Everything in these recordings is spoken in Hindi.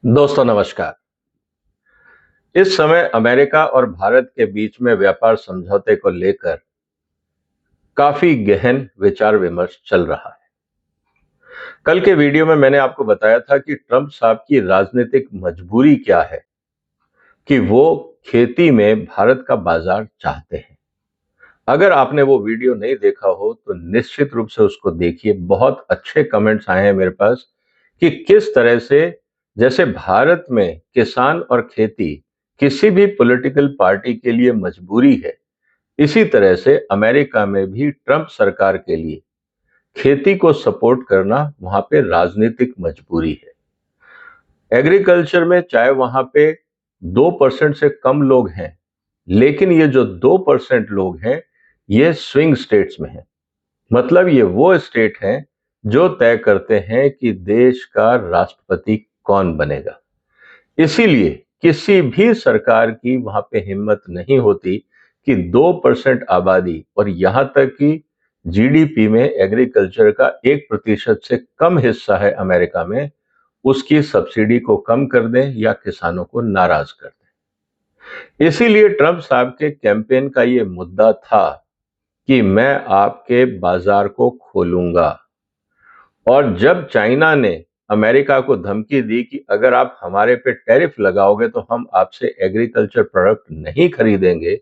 दोस्तों नमस्कार। इस समय अमेरिका और भारत के बीच में व्यापार समझौते को लेकर काफी गहन विचार विमर्श चल रहा है। कल के वीडियो में मैंने आपको बताया था कि ट्रंप साहब की राजनीतिक मजबूरी क्या है कि वो खेती में भारत का बाजार चाहते हैं। अगर आपने वो वीडियो नहीं देखा हो तो निश्चित रूप से उसको देखिए। बहुत अच्छे कमेंट्स आए हैं मेरे पास कि किस तरह से जैसे भारत में किसान और खेती किसी भी पॉलिटिकल पार्टी के लिए मजबूरी है, इसी तरह से अमेरिका में भी ट्रंप सरकार के लिए खेती को सपोर्ट करना वहां पे राजनीतिक मजबूरी है। एग्रीकल्चर में चाहे वहां पे 2% से कम लोग हैं, लेकिन ये जो 2% लोग हैं ये स्विंग स्टेट्स में हैं। मतलब ये वो स्टेट हैं जो तय करते हैं कि देश का राष्ट्रपति कौन बनेगा। इसीलिए किसी भी सरकार की वहां पे हिम्मत नहीं होती कि 2% आबादी और यहां तक कि जीडीपी में एग्रीकल्चर का 1% से कम हिस्सा है अमेरिका में, उसकी सब्सिडी को कम कर दें या किसानों को नाराज कर दें। इसीलिए ट्रंप साहब के कैंपेन का ये मुद्दा था कि मैं आपके बाजार को खोलूंगा। और जब चाइना ने अमेरिका को धमकी दी कि अगर आप हमारे पे टैरिफ लगाओगे तो हम आपसे एग्रीकल्चर प्रोडक्ट नहीं खरीदेंगे,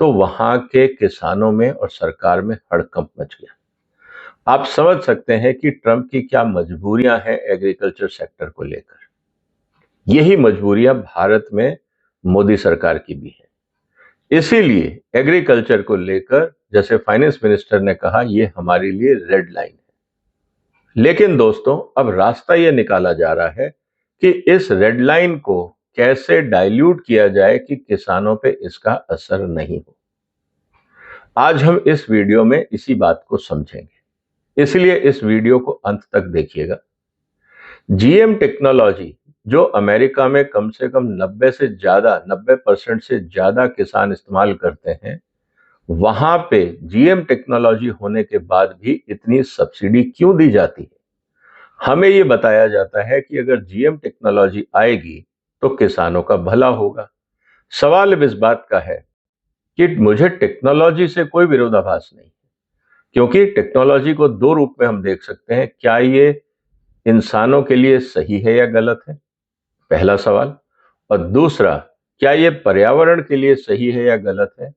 तो वहां के किसानों में और सरकार में हड़कंप मच गया। आप समझ सकते हैं कि ट्रंप की क्या मजबूरियां हैं एग्रीकल्चर सेक्टर को लेकर। यही मजबूरियां भारत में मोदी सरकार की भी है। इसीलिए एग्रीकल्चर को लेकर जैसे फाइनेंस मिनिस्टर ने कहा, ये हमारे लिए रेड लाइन है। लेकिन दोस्तों अब रास्ता यह निकाला जा रहा है कि इस रेड लाइन को कैसे डाइल्यूट किया जाए कि किसानों पे इसका असर नहीं हो। आज हम इस वीडियो में इसी बात को समझेंगे, इसलिए इस वीडियो को अंत तक देखिएगा। जीएम टेक्नोलॉजी जो अमेरिका में कम से कम 90% से ज्यादा किसान इस्तेमाल करते हैं, वहां पे जीएम टेक्नोलॉजी होने के बाद भी इतनी सब्सिडी क्यों दी जाती है? हमें यह बताया जाता है कि अगर जीएम टेक्नोलॉजी आएगी तो किसानों का भला होगा। सवाल अब इस बात का है कि मुझे टेक्नोलॉजी से कोई विरोधाभास नहीं, क्योंकि टेक्नोलॉजी को दो रूप में हम देख सकते हैं। क्या ये इंसानों के लिए सही है या गलत है, पहला सवाल। और दूसरा, क्या ये पर्यावरण के लिए सही है या गलत है।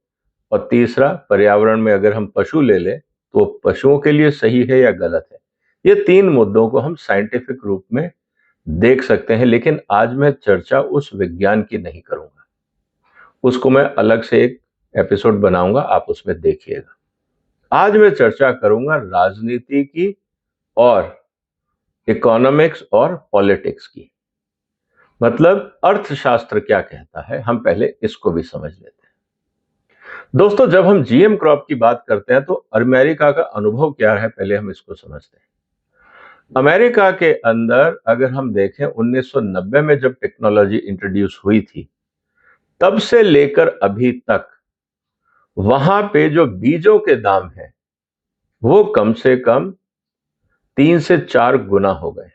और तीसरा, पर्यावरण में अगर हम पशु ले लें तो पशुओं के लिए सही है या गलत है। ये तीन मुद्दों को हम साइंटिफिक रूप में देख सकते हैं, लेकिन आज मैं चर्चा उस विज्ञान की नहीं करूंगा, उसको मैं अलग से एक एपिसोड बनाऊंगा, आप उसमें देखिएगा। आज मैं चर्चा करूंगा राजनीति की और इकोनॉमिक्स और पॉलिटिक्स की। मतलब अर्थशास्त्र क्या कहता है, हम पहले इसको भी समझ लेते हैं। दोस्तों जब हम जीएम क्रॉप की बात करते हैं तो अमेरिका का अनुभव क्या है, पहले हम इसको समझते हैं। अमेरिका के अंदर अगर हम देखें 1990 में जब टेक्नोलॉजी इंट्रोड्यूस हुई थी, तब से लेकर अभी तक वहां पे जो बीजों के दाम हैं वो कम से कम 3 से 4 गुना हो गए।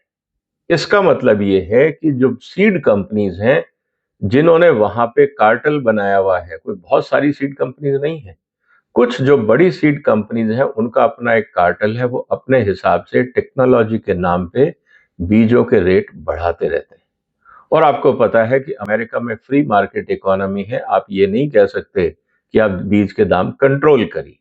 इसका मतलब ये है कि जो सीड कंपनीज हैं जिन्होंने वहां पे कार्टेल बनाया हुआ है, कोई बहुत सारी सीड कंपनीज नहीं है, कुछ जो बड़ी सीड कंपनीज हैं उनका अपना एक कार्टेल है। वो अपने हिसाब से टेक्नोलॉजी के नाम पे बीजों के रेट बढ़ाते रहते हैं। और आपको पता है कि अमेरिका में फ्री मार्केट इकोनॉमी है, आप ये नहीं कह सकते कि आप बीज के दाम कंट्रोल करिए।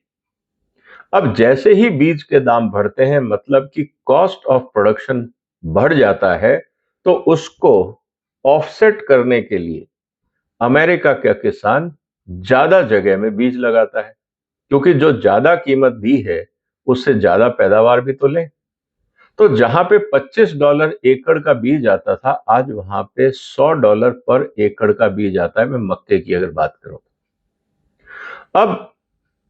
अब जैसे ही बीज के दाम बढ़ते हैं, मतलब कि कॉस्ट ऑफ प्रोडक्शन बढ़ जाता है, तो उसको ऑफसेट करने के लिए अमेरिका का किसान ज्यादा जगह में बीज लगाता है, क्योंकि जो ज्यादा कीमत दी है उससे ज्यादा पैदावार भी तो ले। तो जहां पे $25 एकड़ का बीज आता था, आज वहां पे $100 पर एकड़ का बीज आता है। मैं मक्के की अगर बात करूं, अब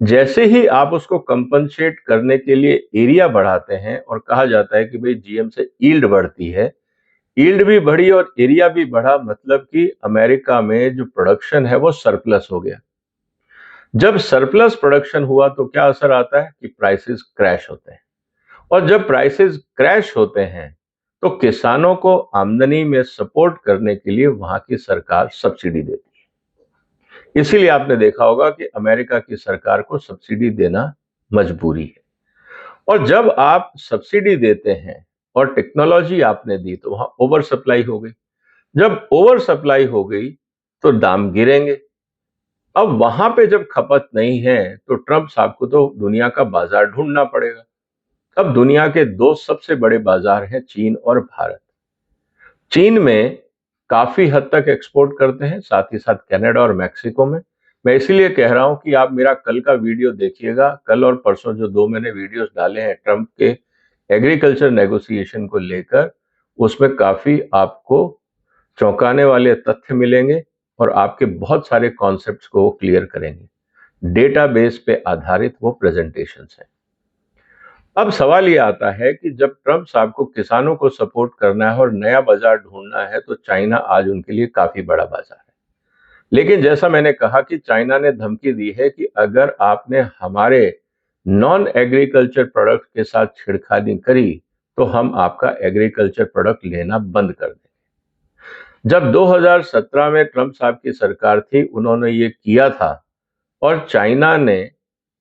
जैसे ही आप उसको कंपनसेट करने के लिए एरिया बढ़ाते हैं और कहा जाता है कि भाई जीएम से यील्ड बढ़ती है, यील्ड भी बढ़ी और एरिया भी बढ़ा, मतलब कि अमेरिका में जो प्रोडक्शन है वो सरप्लस हो गया। जब सरप्लस प्रोडक्शन हुआ तो क्या असर आता है कि प्राइसेस क्रैश होते हैं। और जब प्राइसेस क्रैश होते हैं तो किसानों को आमदनी में सपोर्ट करने के लिए वहां की सरकार सब्सिडी देती है। इसीलिए आपने देखा होगा कि अमेरिका की सरकार को सब्सिडी देना मजबूरी है। और जब आप सब्सिडी देते हैं और टेक्नोलॉजी आपने दी तो वहां ओवर सप्लाई हो गई। जब ओवर सप्लाई हो गई तो दाम गिरेंगे। अब वहां पे जब खपत नहीं है तो ट्रंप साहब को तो दुनिया का बाजार ढूंढना पड़ेगा। अब दुनिया के दो सबसे बड़े बाजार हैं, चीन और भारत। चीन में काफी हद तक एक्सपोर्ट करते हैं, साथ ही साथ कनाडा और मैक्सिको में। मैं इसीलिए कह रहा हूं कि आप मेरा कल का वीडियो देखिएगा। कल और परसों जो दो मैंने वीडियोस डाले हैं ट्रंप के एग्रीकल्चर नेगोशिएशन को लेकर, उसमें काफी आपको चौंकाने वाले तथ्य मिलेंगे और आपके बहुत सारे कॉन्सेप्ट्स को वो क्लियर करेंगे। डेटाबेस पे आधारित वो प्रेजेंटेशंस हैं। अब सवाल ये आता है कि जब ट्रंप साहब को किसानों को सपोर्ट करना है और नया बाजार ढूंढना है तो चाइना आज उनके लिए काफी बड़ा बाजार है। लेकिन जैसा मैंने कहा कि चाइना ने धमकी दी है कि अगर आपने हमारे नॉन एग्रीकल्चर प्रोडक्ट के साथ छेड़खानी करी तो हम आपका एग्रीकल्चर प्रोडक्ट लेना बंद कर देंगे। जब 2017 में ट्रंप साहब की सरकार थी, उन्होंने ये किया था और चाइना ने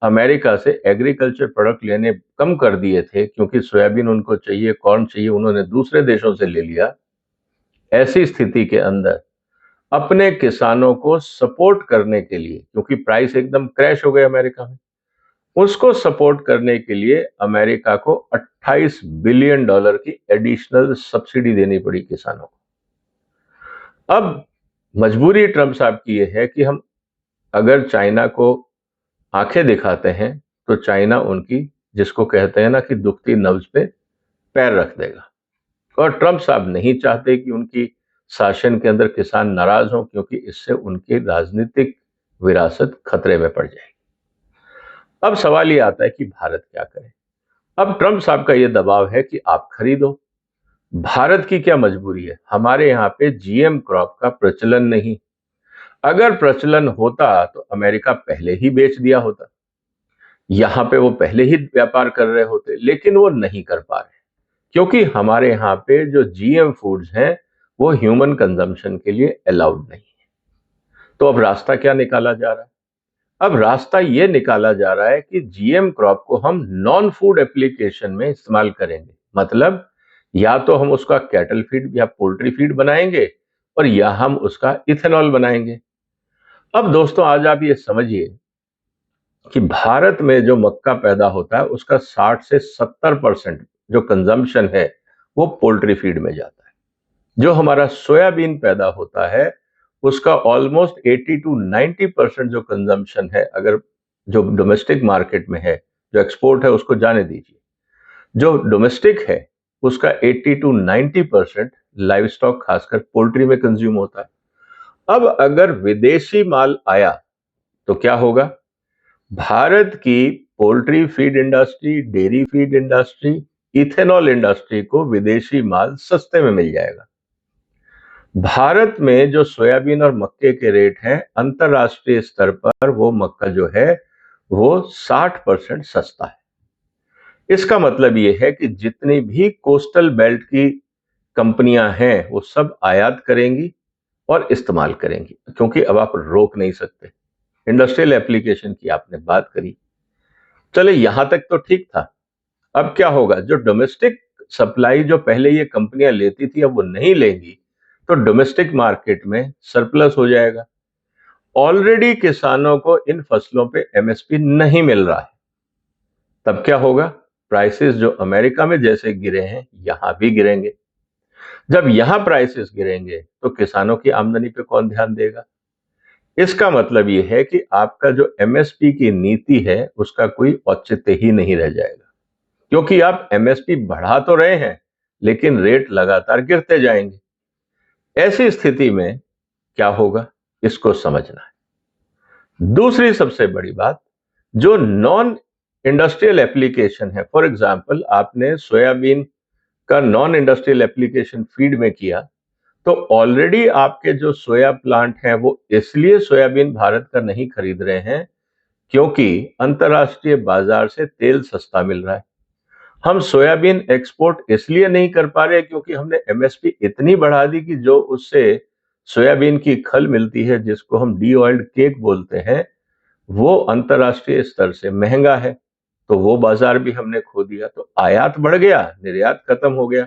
अमेरिका से एग्रीकल्चर प्रोडक्ट लेने कम कर दिए थे क्योंकि सोयाबीन उनको चाहिए, कॉर्न चाहिए, उन्होंने दूसरे देशों से ले लिया। ऐसी स्थिति के अंदर अपने किसानों को सपोर्ट करने के लिए, क्योंकि प्राइस एकदम क्रैश हो गए अमेरिका में, उसको सपोर्ट करने के लिए अमेरिका को $28 बिलियन की एडिशनल सब्सिडी देनी पड़ी किसानों को। अब मजबूरी ट्रंप साहब की यह है कि हम अगर चाइना को आंखें दिखाते हैं तो चाइना उनकी, जिसको कहते हैं ना कि दुखती नब्ज पे पैर रख देगा। और ट्रंप साहब नहीं चाहते कि उनकी शासन के अंदर किसान नाराज हों, क्योंकि इससे उनकी राजनीतिक विरासत खतरे में पड़ जाएगी। अब सवाल ये आता है कि भारत क्या करे। अब ट्रंप साहब का ये दबाव है कि आप खरीदो। भारत की क्या मजबूरी है, हमारे यहाँ पे जीएम क्रॉप का प्रचलन नहीं। अगर प्रचलन होता तो अमेरिका पहले ही बेच दिया होता, यहां पे वो पहले ही व्यापार कर रहे होते, लेकिन वो नहीं कर पा रहे क्योंकि हमारे यहाँ पे जो जीएम फूड्स हैं वो ह्यूमन कंजम्पशन के लिए अलाउड नहीं है। तो अब रास्ता क्या निकाला जा रहा है? अब रास्ता ये निकाला जा रहा है कि जीएम क्रॉप को हम नॉन फूड एप्लीकेशन में इस्तेमाल करेंगे। मतलब या तो हम उसका कैटल फीड या पोल्ट्री फीड बनाएंगे और या हम उसका इथेनॉल बनाएंगे। अब दोस्तों आज आप ये समझिए कि भारत में जो मक्का पैदा होता है उसका 60 से 70% जो कंजम्पशन है वो पोल्ट्री फीड में जाता है। जो हमारा सोयाबीन पैदा होता है उसका ऑलमोस्ट 80 टू 90% जो कंजम्पशन है, अगर जो डोमेस्टिक मार्केट में है, जो एक्सपोर्ट है उसको जाने दीजिए, जो डोमेस्टिक है उसका 80 टू 90% लाइव स्टॉक खासकर पोल्ट्री में कंज्यूम होता है। अब अगर विदेशी माल आया तो क्या होगा? भारत की poultry feed industry, dairy feed industry, ethanol industry को विदेशी माल सस्ते में मिल जाएगा। भारत में जो सोयाबीन और मक्के के रेट हैं अंतरराष्ट्रीय स्तर पर, वो मक्का जो है वो 60% सस्ता है। इसका मतलब ये है कि जितनी भी कोस्टल बेल्ट की कंपनियां हैं वो सब आयात करेंगी और इस्तेमाल करेंगी, क्योंकि अब आप रोक नहीं सकते। इंडस्ट्रियल एप्लीकेशन की आपने बात करी, चले यहां तक तो ठीक था। अब क्या होगा? जो डोमेस्टिक सप्लाई जो पहले ये कंपनियां लेती थी अब वो नहीं लेंगी, तो डोमेस्टिक मार्केट में सरप्लस हो जाएगा। ऑलरेडी किसानों को इन फसलों पे एमएसपी नहीं मिल रहा है। तब क्या होगा? प्राइसेस जो अमेरिका में जैसे गिरे हैं यहां भी गिरेंगे। जब यहां प्राइसेस गिरेंगे तो किसानों की आमदनी पे कौन ध्यान देगा? इसका मतलब यह है कि आपका जो एमएसपी की नीति है उसका कोई औचित्य ही नहीं रह जाएगा, क्योंकि आप एमएसपी बढ़ा तो रहे हैं लेकिन रेट लगातार गिरते जाएंगे। ऐसी स्थिति में क्या होगा, इसको समझना है। दूसरी सबसे बड़ी बात, जो नॉन इंडस्ट्रियल एप्लीकेशन है, फॉर एग्जांपल आपने सोयाबीन का नॉन इंडस्ट्रियल एप्लीकेशन फीड में किया, तो ऑलरेडी आपके जो सोया प्लांट हैं वो इसलिए सोयाबीन भारत का नहीं खरीद रहे हैं क्योंकि अंतरराष्ट्रीय बाजार से तेल सस्ता मिल रहा है। हम सोयाबीन एक्सपोर्ट इसलिए नहीं कर पा रहे क्योंकि हमने एमएसपी इतनी बढ़ा दी कि जो उससे सोयाबीन की खल मिलती है, जिसको हम डी ऑयल्ड केक बोलते हैं, वो अंतर्राष्ट्रीय स्तर से महंगा है। तो वो बाजार भी हमने खो दिया, तो आयात बढ़ गया, निर्यात खत्म हो गया।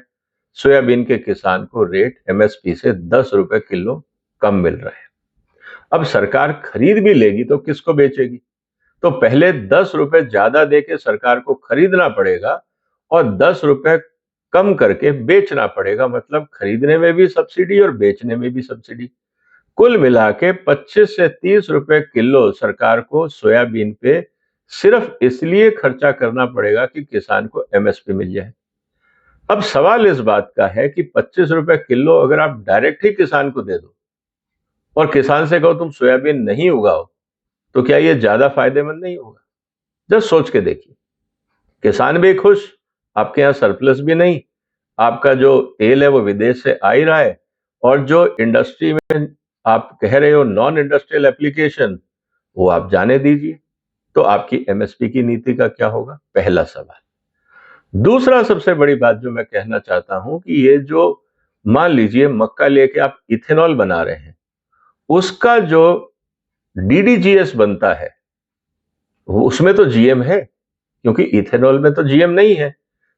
सोयाबीन के किसान को रेट एमएसपी से 10 रुपए किलो कम मिल रहा है। अब सरकार खरीद भी लेगी तो किसको बेचेगी? तो पहले 10 रुपए ज्यादा देके सरकार को खरीदना पड़ेगा और 10 रुपए कम करके बेचना पड़ेगा। मतलब खरीदने में भी सब्सिडी और बेचने में भी सब्सिडी। कुल मिला के 25 से 30 रुपए किलो सरकार को सोयाबीन पे सिर्फ इसलिए खर्चा करना पड़ेगा कि किसान को एमएसपी मिल जाए। अब सवाल इस बात का है कि 25 रुपए किलो अगर आप डायरेक्ट ही किसान को दे दो और किसान से कहो तुम सोयाबीन नहीं उगाओ, तो क्या ये ज्यादा फायदेमंद नहीं होगा? जस्ट सोच के देखिए। किसान भी खुश, आपके यहाँ सरप्लस भी नहीं, आपका जो तेल है वो विदेश से आ ही रहा है, और जो इंडस्ट्री में आप कह रहे हो नॉन इंडस्ट्रियल एप्लीकेशन, वो आप जाने दीजिए। तो आपकी एमएसपी की नीति का क्या होगा? पहला सवाल। दूसरा सबसे बड़ी बात जो मैं कहना चाहता हूं कि ये जो मान लीजिए मक्का लेके आप इथेनॉल बना रहे हैं, उसका जो डीडीजीएस बनता है उसमें तो जीएम है, क्योंकि इथेनॉल में तो जीएम नहीं है।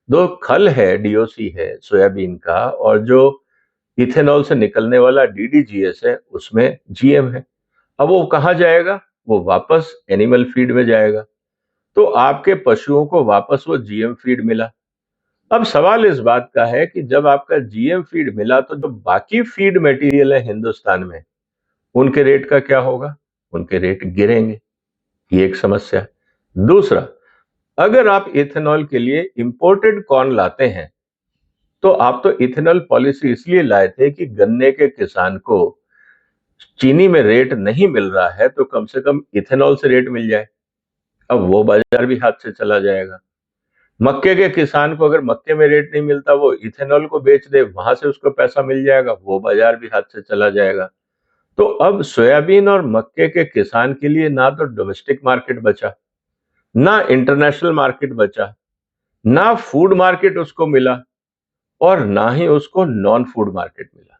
दो खल है, डीओसी है सोयाबीन का, और जो इथेनॉल से निकलने वाला डीडीजीएस है उसमें जीएम है। अब वो कहां जाएगा? वो वापस एनिमल फीड में जाएगा। तो आपके पशुओं को वापस वो जीएम फीड मिला। अब सवाल इस बात का है कि जब आपका जीएम फीड मिला तो जो बाकी फीड मटेरियल है हिंदुस्तान में, उनके रेट का क्या होगा? उनके रेट गिरेंगे। ये एक समस्या है। दूसरा, अगर आप इथेनॉल के लिए इंपोर्टेड कॉर्न लाते हैं, तो आप तो इथेनॉल पॉलिसी इसलिए लाए थे कि गन्ने के किसान को चीनी में रेट नहीं मिल रहा है तो कम से कम इथेनॉल से रेट मिल जाए। अब वो बाजार भी हाथ से चला जाएगा। मक्के के किसान को अगर मक्के में रेट नहीं मिलता, वो इथेनॉल को बेच दे, वहां से उसको पैसा मिल जाएगा, वो बाजार भी हाथ से चला जाएगा। तो अब सोयाबीन और मक्के के किसान के लिए ना तो डोमेस्टिक मार्केट बचा, ना इंटरनेशनल मार्केट बचा, ना फूड मार्केट उसको मिला, और ना ही उसको नॉन फूड मार्केट मिला।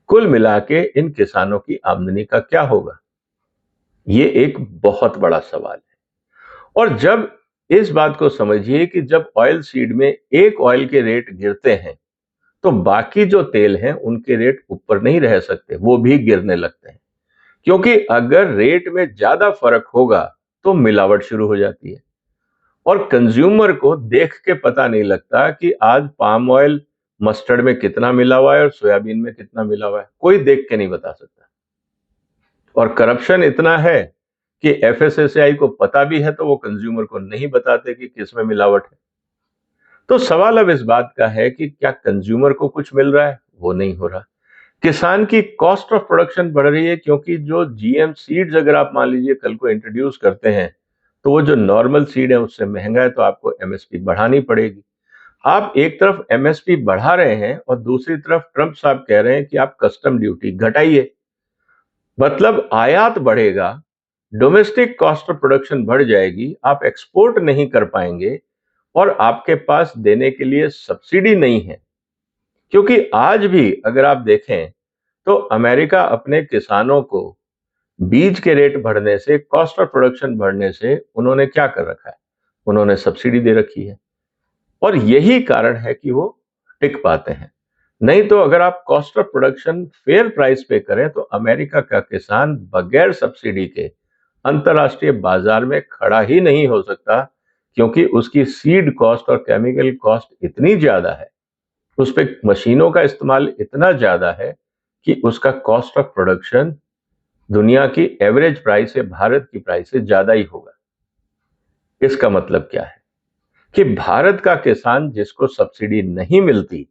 कुल मिला के इन किसानों की आमदनी का क्या होगा? ये एक बहुत बड़ा सवाल है। और जब इस बात को समझिए कि जब ऑयल सीड में एक ऑयल के रेट गिरते हैं, तो बाकी जो तेल हैं उनके रेट ऊपर नहीं रह सकते, वो भी गिरने लगते हैं। क्योंकि अगर रेट में ज्यादा फर्क होगा तो मिलावट शुरू हो जाती है, और कंज्यूमर को देख के पता नहीं लगता कि आज पाम ऑयल मस्टर्ड में कितना मिला हुआ है और सोयाबीन में कितना मिला हुआ है, कोई देख के नहीं बता सकता। और करप्शन इतना है कि एफएसएसएआई को पता भी है तो वो कंज्यूमर को नहीं बताते कि किसमें मिलावट है। तो सवाल अब इस बात का है कि क्या कंज्यूमर को कुछ मिल रहा है? वो नहीं हो रहा। किसान की कॉस्ट ऑफ प्रोडक्शन बढ़ रही है, क्योंकि जो जीएम सीड्स अगर आप मान लीजिए कल को इंट्रोड्यूस करते हैं, तो वो जो नॉर्मल सीड है उससे महंगा है, तो आपको एमएसपी बढ़ानी पड़ेगी। आप एक तरफ एमएसपी बढ़ा रहे हैं और दूसरी तरफ ट्रंप साहब कह रहे हैं कि आप कस्टम ड्यूटी घटाइए। मतलब आयात बढ़ेगा, डोमेस्टिक कॉस्ट ऑफ प्रोडक्शन बढ़ जाएगी, आप एक्सपोर्ट नहीं कर पाएंगे, और आपके पास देने के लिए सब्सिडी नहीं है। क्योंकि आज भी अगर आप देखें तो अमेरिका अपने किसानों को बीज के रेट बढ़ने से, कॉस्ट ऑफ प्रोडक्शन बढ़ने से उन्होंने क्या कर रखा है? उन्होंने सब्सिडी दे रखी है। और यही कारण है कि वो टिक पाते हैं। नहीं तो अगर आप cost of production fair price पे करें तो अमेरिका का किसान बगैर सब्सिडी के अंतरराष्ट्रीय बाजार में खड़ा ही नहीं हो सकता, क्योंकि उसकी सीड कॉस्ट और केमिकल कॉस्ट इतनी ज्यादा है, उस पे मशीनों का इस्तेमाल इतना ज्यादा है कि उसका कॉस्ट ऑफ प्रोडक्शन दुनिया की एवरेज प्राइस या भारत की प्राइस से ज्यादा ही होगा। इसका मतलब क्या है कि भारत का किसान जिसको सब्सिडी नहीं मिलती,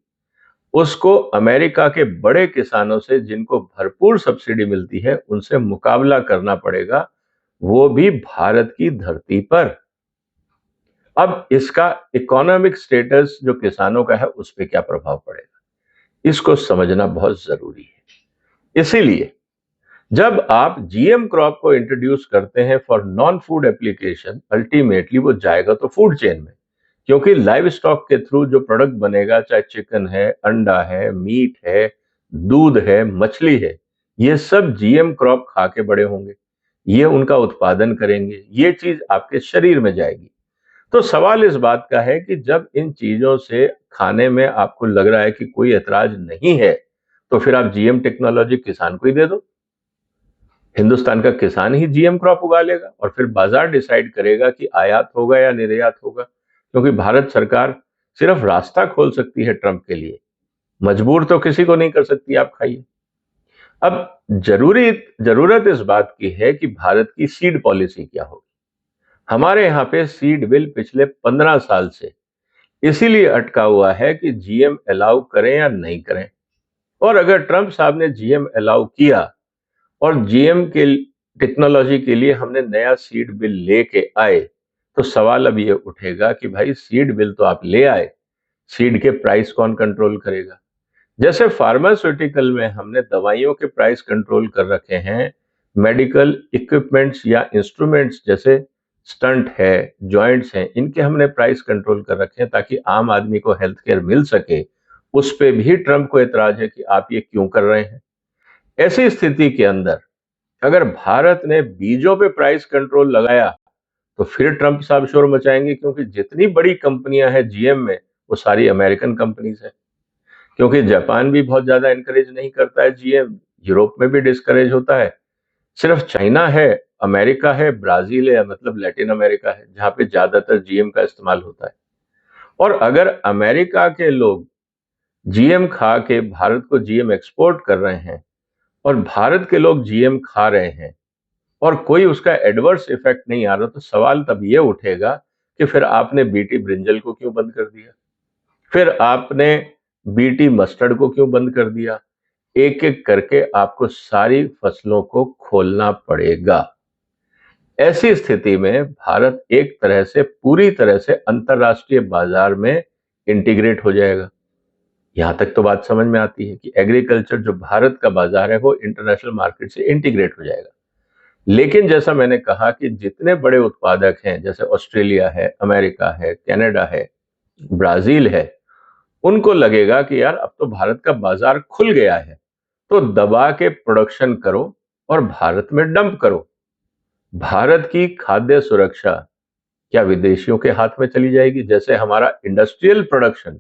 उसको अमेरिका के बड़े किसानों से जिनको भरपूर सब्सिडी मिलती है उनसे मुकाबला करना पड़ेगा, वो भी भारत की धरती पर। अब इसका इकोनॉमिक स्टेटस जो किसानों का है उस पर क्या प्रभाव पड़ेगा, इसको समझना बहुत जरूरी है। इसीलिए जब आप जीएम क्रॉप को इंट्रोड्यूस करते हैं for non food application, ultimately वो जाएगा तो फूड चेन में। क्योंकि लाइव स्टॉक के थ्रू जो प्रोडक्ट बनेगा, चाहे चिकन है, अंडा है, मीट है, दूध है, मछली है, ये सब जीएम क्रॉप खा के बड़े होंगे, ये उनका उत्पादन करेंगे, ये चीज आपके शरीर में जाएगी। तो सवाल इस बात का है कि जब इन चीजों से खाने में आपको लग रहा है कि कोई ऐतराज नहीं है, तो फिर आप जीएम टेक्नोलॉजी किसान को ही दे दो। हिंदुस्तान का किसान ही जीएम क्रॉप उगा लेगा और फिर बाजार डिसाइड करेगा कि आयात होगा या निर्यात होगा, क्योंकि भारत सरकार सिर्फ रास्ता खोल सकती है ट्रंप के लिए, मजबूर तो किसी को नहीं कर सकती। आप खाइए। अब जरूरत इस बात की है कि भारत की सीड पॉलिसी क्या होगी। हमारे यहाँ पे सीड बिल पिछले 15 साल से इसीलिए अटका हुआ है कि जीएम अलाउ करें या नहीं करें। और अगर ट्रंप साहब ने जीएम अलाउ किया और जीएम के टेक्नोलॉजी के लिए हमने नया सीड बिल लेके आए, तो सवाल अब ये उठेगा कि भाई सीड बिल तो आप ले आए, सीड के प्राइस कौन कंट्रोल करेगा। जैसे फार्मास्यूटिकल में हमने दवाइयों के प्राइस कंट्रोल कर रखे हैं, मेडिकल इक्विपमेंट्स या इंस्ट्रूमेंट्स जैसे स्टंट है, जॉइंट्स हैं, इनके हमने प्राइस कंट्रोल कर रखे हैं ताकि आम आदमी को हेल्थ केयर मिल सके। उस पे भी ट्रंप को एतराज है कि आप ये क्यों कर रहे हैं। ऐसी स्थिति के अंदर अगर भारत ने बीजों पे प्राइस कंट्रोल लगाया, तो फिर ट्रंप साहब शोर मचाएंगे, क्योंकि जितनी बड़ी कंपनियां हैं जीएम में, वो सारी अमेरिकन कंपनीज है। क्योंकि जापान भी बहुत ज्यादा इनकरेज नहीं करता है जीएम, यूरोप में भी डिस्करेज होता है। सिर्फ चाइना है, अमेरिका है, ब्राजील है, मतलब लैटिन अमेरिका है, जहां पे ज्यादातर जीएम का इस्तेमाल होता है। और अगर अमेरिका के लोग जीएम खा के भारत को जीएम एक्सपोर्ट कर रहे हैं और भारत के लोग जीएम खा रहे हैं और कोई उसका एडवर्स इफेक्ट नहीं आ रहा, तो सवाल तब ये उठेगा कि फिर आपने बीटी ब्रिंजल को क्यों बंद कर दिया, फिर आपने बीटी मस्टर्ड को क्यों बंद कर दिया। एक एक करके आपको सारी फसलों को खोलना पड़ेगा। ऐसी स्थिति में भारत एक तरह से पूरी तरह से अंतरराष्ट्रीय बाजार में इंटीग्रेट हो जाएगा। यहां तक तो बात समझ में आती है कि एग्रीकल्चर जो भारत का बाजार है वो इंटरनेशनल मार्केट से इंटीग्रेट हो जाएगा। लेकिन जैसा मैंने कहा कि जितने बड़े उत्पादक हैं, जैसे ऑस्ट्रेलिया है, अमेरिका है, कनाडा है, ब्राजील है, उनको लगेगा कि यार अब तो भारत का बाजार खुल गया है, तो दबा के प्रोडक्शन करो और भारत में डंप करो। भारत की खाद्य सुरक्षा क्या विदेशियों के हाथ में चली जाएगी? जैसे हमारा इंडस्ट्रियल प्रोडक्शन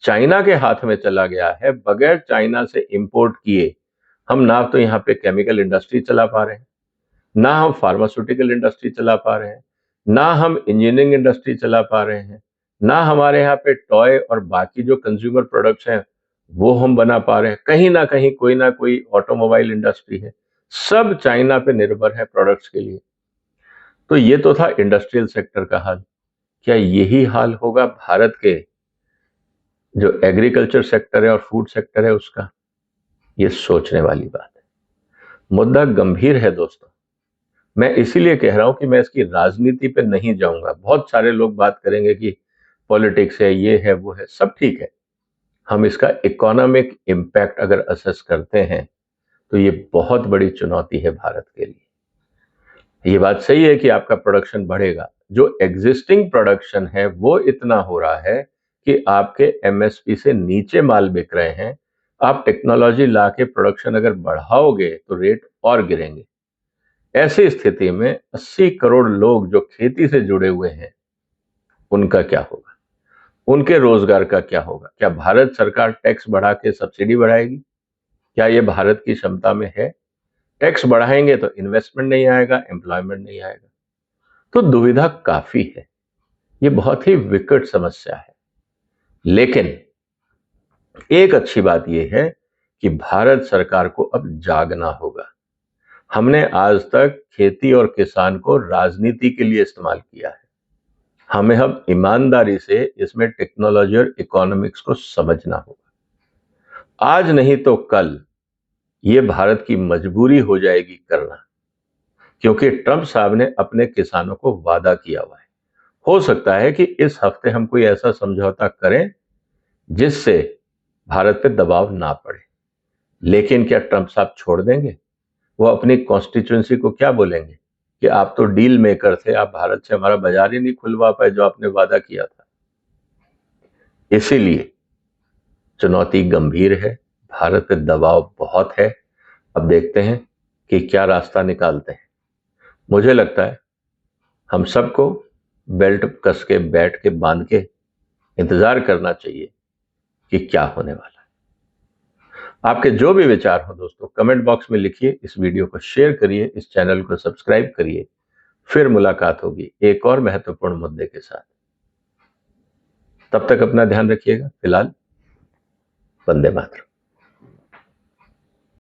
चाइना के हाथ में चला गया है, बगैर चाइना से इंपोर्ट किए हम ना तो यहाँ पे केमिकल इंडस्ट्री चला पा रहे हैं, ना हम फार्मास्यूटिकल इंडस्ट्री चला पा रहे हैं, ना हम इंजीनियरिंग इंडस्ट्री चला पा रहे हैं, ना हमारे यहाँ पे टॉय और बाकी जो कंज्यूमर प्रोडक्ट्स हैं वो हम बना पा रहे हैं। कहीं ना कोई ऑटोमोबाइल इंडस्ट्री है, सब चाइना पे निर्भर है प्रोडक्ट्स के लिए। तो ये तो था इंडस्ट्रियल सेक्टर का हाल। क्या यही हाल होगा भारत के जो एग्रीकल्चर सेक्टर है और फूड सेक्टर है उसका? ये सोचने वाली बात है। मुद्दा गंभीर है दोस्तों। मैं इसीलिए कह रहा हूं कि मैं इसकी राजनीति पे नहीं जाऊंगा। बहुत सारे लोग बात करेंगे कि पॉलिटिक्स है, ये है, वो है, सब ठीक है। हम इसका इकोनॉमिक इम्पैक्ट अगर असेस करते हैं तो ये बहुत बड़ी चुनौती है भारत के लिए। ये बात सही है कि आपका प्रोडक्शन बढ़ेगा, जो एग्जिस्टिंग प्रोडक्शन है वो इतना हो रहा है कि आपके एमएसपी से नीचे माल बिक रहे हैं। आप टेक्नोलॉजी ला के प्रोडक्शन अगर बढ़ाओगे तो रेट और गिरेंगे। ऐसी स्थिति में 80 करोड़ लोग जो खेती से जुड़े हुए हैं, उनका क्या होगा? उनके रोजगार का क्या होगा? क्या भारत सरकार टैक्स बढ़ा के सब्सिडी बढ़ाएगी? क्या ये भारत की क्षमता में है? टैक्स बढ़ाएंगे तो इन्वेस्टमेंट नहीं आएगा, एम्प्लॉयमेंट नहीं आएगा। तो दुविधा काफी है। ये बहुत ही विकट समस्या है। लेकिन एक अच्छी बात यह है कि भारत सरकार को अब जागना होगा। हमने आज तक खेती और किसान को राजनीति के लिए इस्तेमाल किया है। हमें अब ईमानदारी से इसमें टेक्नोलॉजी और इकोनॉमिक्स को समझना होगा। आज नहीं तो कल ये भारत की मजबूरी हो जाएगी करना, क्योंकि ट्रंप साहब ने अपने किसानों को वादा किया हुआ है। हो सकता है कि इस हफ्ते हम कोई ऐसा समझौता करें जिससे भारत पे दबाव ना पड़े। लेकिन क्या ट्रंप साहब छोड़ देंगे? वो अपनी कॉन्स्टिट्यूंसी को क्या बोलेंगे कि आप तो डील मेकर थे, आप भारत से हमारा बाजार ही नहीं खुलवा पाए जो आपने वादा किया था। इसीलिए चुनौती गंभीर है, भारत पे दबाव बहुत है। अब देखते हैं कि क्या रास्ता निकालते हैं। मुझे लगता है हम सबको बेल्ट कस के बैठ के बांध के इंतजार करना चाहिए कि क्या होने वाला है। आपके जो भी विचार हो दोस्तों, कमेंट बॉक्स में लिखिए, इस वीडियो को शेयर करिए, इस चैनल को सब्सक्राइब करिए। फिर मुलाकात होगी एक और महत्वपूर्ण मुद्दे के साथ। तब तक अपना ध्यान रखिएगा। फिलहाल वंदे मातरम।